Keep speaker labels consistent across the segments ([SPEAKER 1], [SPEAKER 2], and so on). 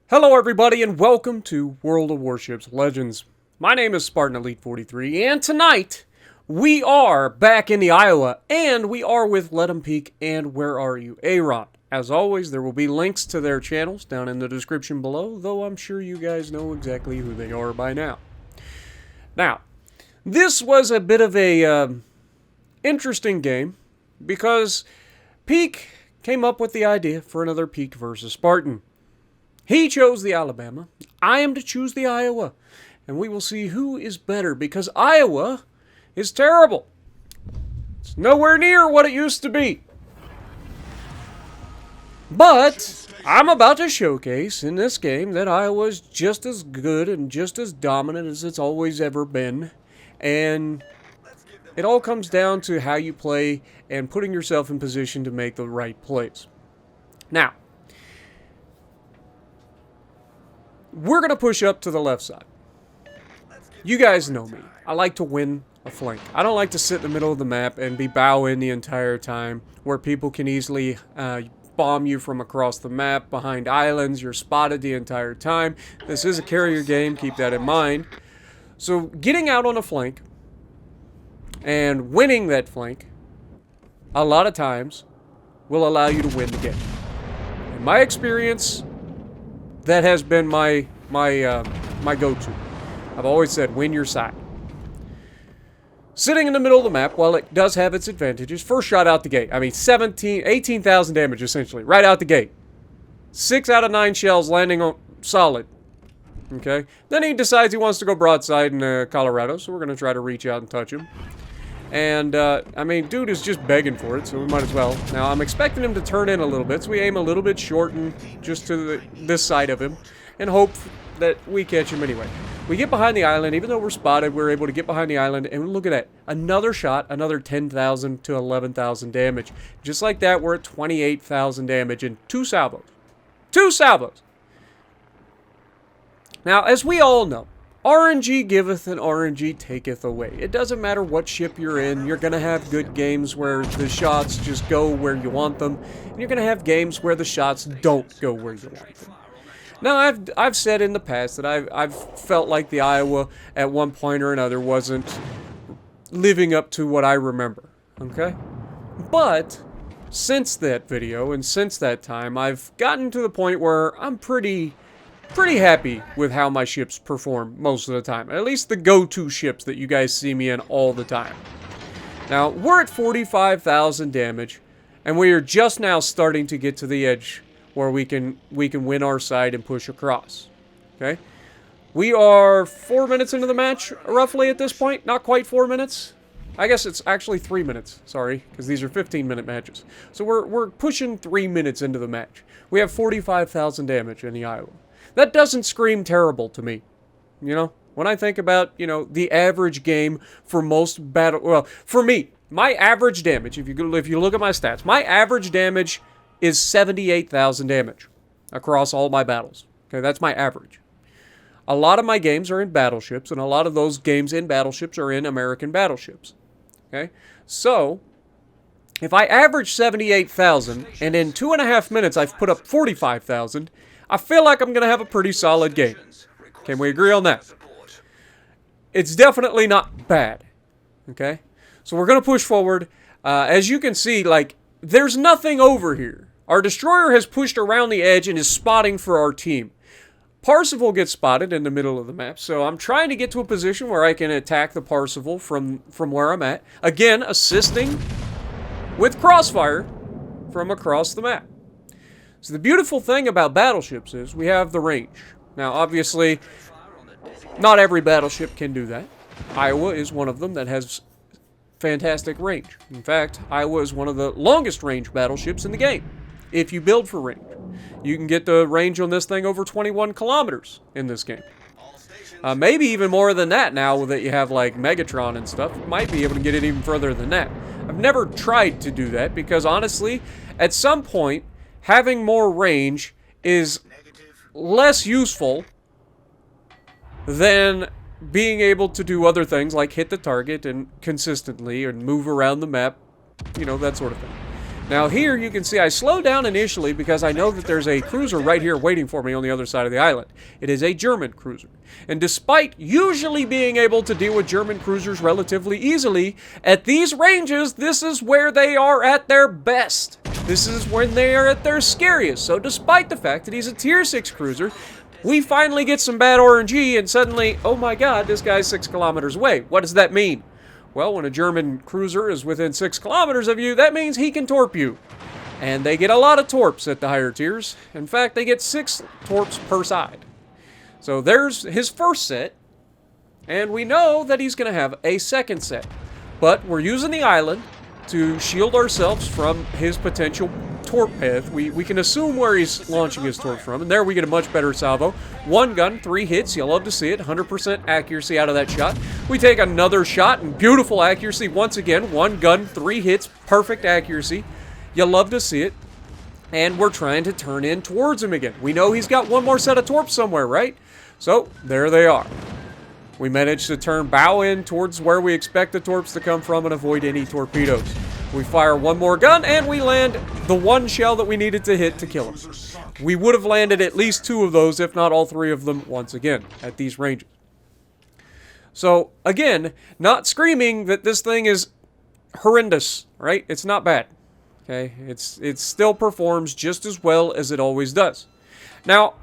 [SPEAKER 1] Hello everybody and welcome to World of Warships Legends. My name is Spartan Elite 43 and tonight we are back in the Iowa and we are with Let 'em Peek and Where Are You, Aaron. As always, there will be links to their channels down in the description below, though I'm sure you guys know exactly who they are by now. Now, this was a bit of a interesting game because Peek came up with the idea for another Peek versus Spartan. He chose the Alabama. I am to choose the Iowa. And we will see who is better because Iowa is terrible. It's nowhere near what it used to be. But I'm about to showcase in this game that Iowa is just as good and just as dominant as it's always ever been. And it all comes down to how you play and putting yourself in position to make the right plays. Now, we're going to push up to the left side. You guys know me. I like to win a flank. I don't like to sit in the middle of the map and be bow-in the entire time where people can easily bomb you from across the map, behind islands. You're spotted the entire time. This is a carrier game. Keep that in mind. So getting out on a flank and winning that flank a lot of times will allow you to win the game. In my experience, that has been my go-to. I've always said, win your side. Sitting in the middle of the map, while it does have its advantages, first shot out the gate. I mean, 18,000 damage, essentially, right out the gate. 6 out of 9 shells landing on solid. Okay? Then he decides he wants to go broadside in Colorado, so we're going to try to reach out and touch him. And, I mean, dude is just begging for it, so we might as well. Now, I'm expecting him to turn in a little bit, so we aim a little bit short and just to this side of him, and hope that we catch him anyway. We get behind the island. Even though we're spotted, we're able to get behind the island, and look at that. Another shot, another 10,000 to 11,000 damage. Just like that, we're at 28,000 damage in 2 salvos. 2 salvos! Now, as we all know, RNG giveth and RNG taketh away. It doesn't matter what ship you're in. You're going to have good games where the shots just go where you want them. And you're going to have games where the shots don't go where you want them. Now, I've said in the past that I've felt like the Iowa at one point or another wasn't living up to what I remember. Okay? But since that video and since that time, I've gotten to the point where I'm pretty happy with how my ships perform most of the time. At least the go-to ships that you guys see me in all the time. Now, we're at 45,000 damage, and we are just now starting to get to the edge where we can win our side and push across. Okay? We are 4 minutes into the match, roughly, at this point. Not quite 4 minutes. I guess it's actually 3 minutes, sorry, because these are 15-minute matches. So we're pushing 3 minutes into the match. We have 45,000 damage in the Iowa. That doesn't scream terrible to me, you know? When I think about, you know, the average game for most battle... Well, for me, my average damage, if you look at my stats, my average damage is 78,000 damage across all my battles. Okay, that's my average. A lot of my games are in battleships, and a lot of those games in battleships are in American battleships. Okay? So, if I average 78,000, and in 2.5 minutes I've put up 45,000... I feel like I'm going to have a pretty solid game. Can we agree on that? It's definitely not bad. Okay? So we're going to push forward. As you can see, like, there's nothing over here. Our destroyer has pushed around the edge and is spotting for our team. Parsifal gets spotted in the middle of the map, so I'm trying to get to a position where I can attack the Parsifal from where I'm at. Again, assisting with crossfire from across the map. So the beautiful thing about battleships is we have the range. Now, obviously, not every battleship can do that. Iowa is one of them that has fantastic range. In fact, Iowa is one of the longest range battleships in the game, if you build for range. You can get the range on this thing over 21 kilometers in this game. Maybe even more than that now that you have, like, Megatron and stuff. You might be able to get it even further than that. I've never tried to do that because, honestly, at some point, having more range is less useful than being able to do other things like hit the target and consistently and move around the map, you know, that sort of thing. Now here you can see I slow down initially because I know that there's a cruiser right here waiting for me on the other side of the island. It is a German cruiser. And despite usually being able to deal with German cruisers relatively easily, at these ranges, this is where they are at their best. This is when they are at their scariest. So despite the fact that he's a tier 6 cruiser, we finally get some bad RNG and suddenly, oh my god, this guy's 6 kilometers away. What does that mean? Well, when a German cruiser is within 6 kilometers of you, that means he can torp you. And they get a lot of torps at the higher tiers. In fact, they get 6 torps per side. So there's his first set. And we know that he's going to have a second set. But we're using the island to shield ourselves from his potential torp path. We can assume where he's launching his torp from, and there we get a much better salvo. 1 gun, 3 hits, you'll love to see it, 100% accuracy out of that shot. We take another shot, and beautiful accuracy once again. 1 gun, 3 hits, perfect accuracy. You'll love to see it. And we're trying to turn in towards him again. We know he's got one more set of torps somewhere, right? So, there they are. We managed to turn bow in towards where we expect the torps to come from and avoid any torpedoes. We fire 1 more gun, and we land the 1 shell that we needed to hit to kill him. We would have landed at least 2 of those, if not all 3 of them, once again, at these ranges. So, again, not screaming that this thing is horrendous, right? It's not bad, okay? It still performs just as well as it always does. Now,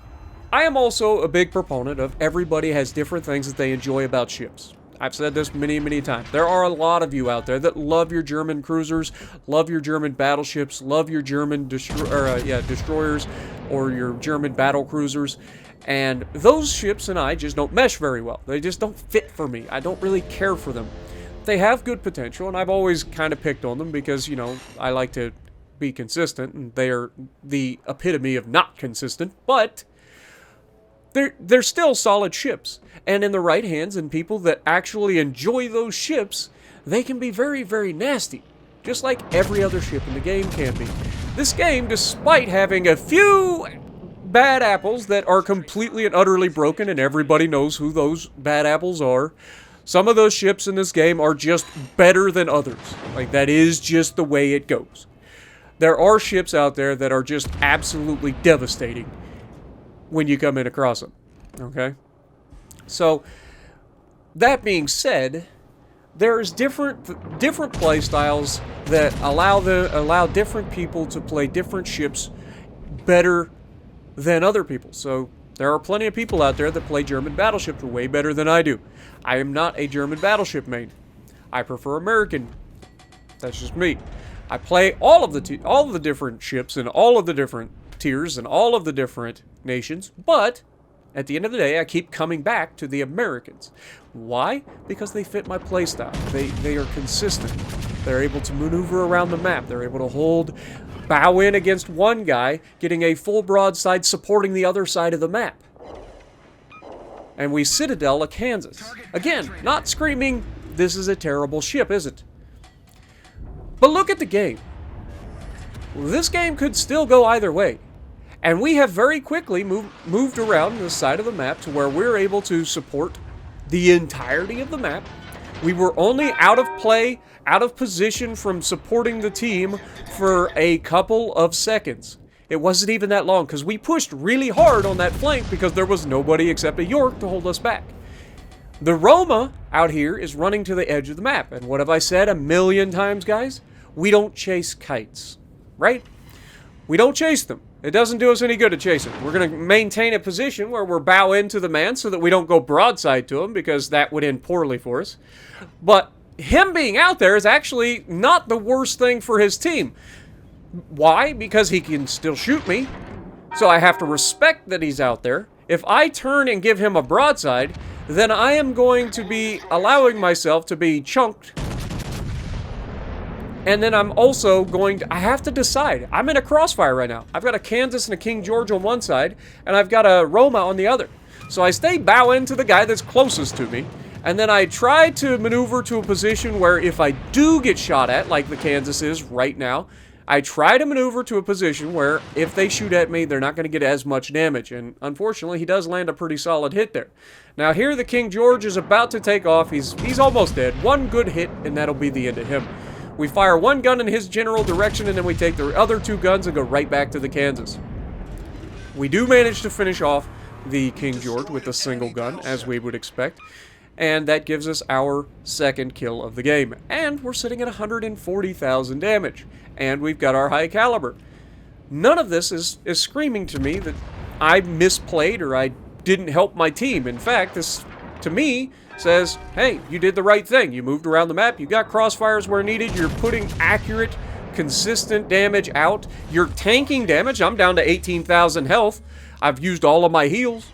[SPEAKER 1] I am also a big proponent of everybody has different things that they enjoy about ships. I've said this many, many times. There are a lot of you out there that love your German cruisers, love your German battleships, love your German destroyers, or your German battle cruisers. And those ships and I just don't mesh very well. They just don't fit for me. I don't really care for them. They have good potential, and I've always kind of picked on them because, you know, I like to be consistent, and they are the epitome of not consistent, but they're still solid ships. And in the right hands and people that actually enjoy those ships, they can be very, very nasty. Just like every other ship in the game can be. This game, despite having a few bad apples that are completely and utterly broken, and everybody knows who those bad apples are, some of those ships in this game are just better than others. Like, that is just the way it goes. There are ships out there that are just absolutely devastating when you come in across them, okay? So, that being said, there's different play styles that allow different people to play different ships better than other people. So, there are plenty of people out there that play German battleships way better than I do. I am not a German battleship main. I prefer American. That's just me. I play all of the different ships and all of the different tiers and all of the different nations, but at the end of the day, I keep coming back to the Americans. Why? Because they fit my playstyle. They are consistent. They're able to maneuver around the map. They're able to bow in against one guy, getting a full broadside supporting the other side of the map. And we Citadel a Kansas. Again, not screaming, this is a terrible ship, is it? But look at the game. This game could still go either way. And we have very quickly moved around the side of the map to where we're able to support the entirety of the map. We were only out of play, out of position from supporting the team for a couple of seconds. It wasn't even that long because we pushed really hard on that flank because there was nobody except a York to hold us back. The Roma out here is running to the edge of the map. And what have I said a million times, guys? We don't chase kites, right? We don't chase them. It doesn't do us any good to chase them. We're going to maintain a position where we're bow into the man so that we don't go broadside to him because that would end poorly for us. But him being out there is actually not the worst thing for his team. Why? Because he can still shoot me. So I have to respect that he's out there. If I turn and give him a broadside, then I am going to be allowing myself to be chunked. And then I'm also going to, I have to decide. I'm in a crossfire right now. I've got a Kansas and a King George on one side, and I've got a Roma on the other. So I stay bow into the guy that's closest to me, and then I try to maneuver to a position where if I do get shot at, like the Kansas is right now, I try to maneuver to a position where if they shoot at me, they're not going to get as much damage. And unfortunately, he does land a pretty solid hit there. Now here the King George is about to take off. He's almost dead. One good hit, and that'll be the end of him. We fire one gun in his general direction, and then we take the other 2 guns and go right back to the Kansas. We do manage to finish off the King George with a single gun, as we would expect. And that gives us our 2nd kill of the game. And we're sitting at 140,000 damage. And we've got our high caliber. None of this is screaming to me that I misplayed or I didn't help my team. In fact, this, to me, says, hey, you did the right thing. You moved around the map. You got crossfires where needed. You're putting accurate, consistent damage out. You're tanking damage. I'm down to 18,000 health. I've used all of my heals.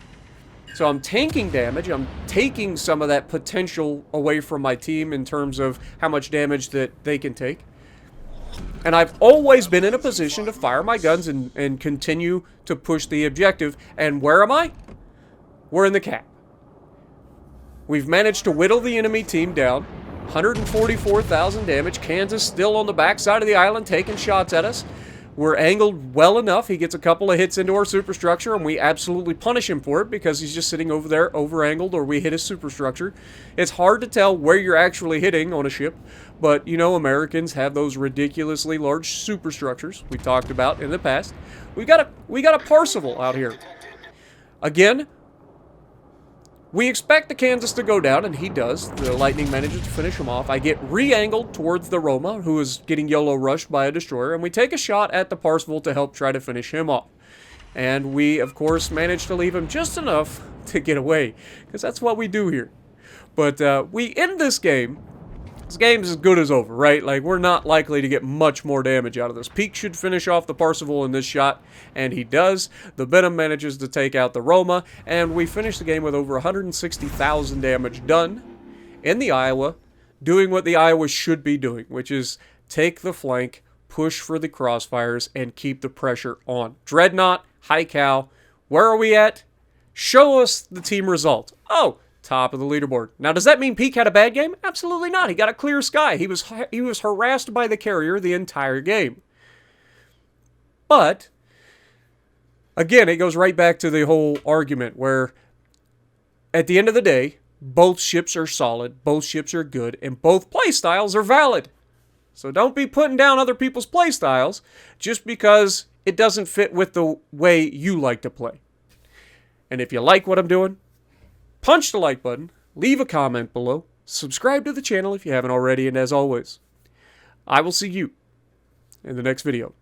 [SPEAKER 1] So I'm tanking damage. I'm taking some of that potential away from my team in terms of how much damage that they can take. And I've always been in a position to fire my guns and continue to push the objective. And where am I? We're in the cap. We've managed to whittle the enemy team down. 144,000 damage. Kansas still on the backside of the island taking shots at us. We're angled well enough. He gets a couple of hits into our superstructure, and we absolutely punish him for it because he's just sitting over there over-angled, or we hit his superstructure. It's hard to tell where you're actually hitting on a ship, but, you know, Americans have those ridiculously large superstructures we talked about in the past. We got a Parseval out here. Again, we expect the Kansas to go down, and he does. The Lightning manages to finish him off. I get re-angled towards the Roma, who is getting YOLO rushed by a destroyer, and we take a shot at the Parseval to help try to finish him off. And we, of course, manage to leave him just enough to get away, because that's what we do here. But we end this game. This game's as good as over, right? Like, we're not likely to get much more damage out of this. Peak should finish off the Parseval in this shot, and he does. The Venom manages to take out the Roma, and we finish the game with over 160,000 damage done in the Iowa, doing what the Iowa should be doing, which is take the flank, push for the crossfires, and keep the pressure on. Dreadnought, High Cal, where are we at? Show us the team result. Oh, top of the leaderboard. Now, does that mean Peak had a bad game? Absolutely not. He got a clear sky. He was harassed by the carrier the entire game. But, again, it goes right back to the whole argument where, at the end of the day, both ships are solid, both ships are good, and both playstyles are valid. So don't be putting down other people's playstyles just because it doesn't fit with the way you like to play. And if you like what I'm doing, punch the like button, leave a comment below, subscribe to the channel if you haven't already, and as always, I will see you in the next video.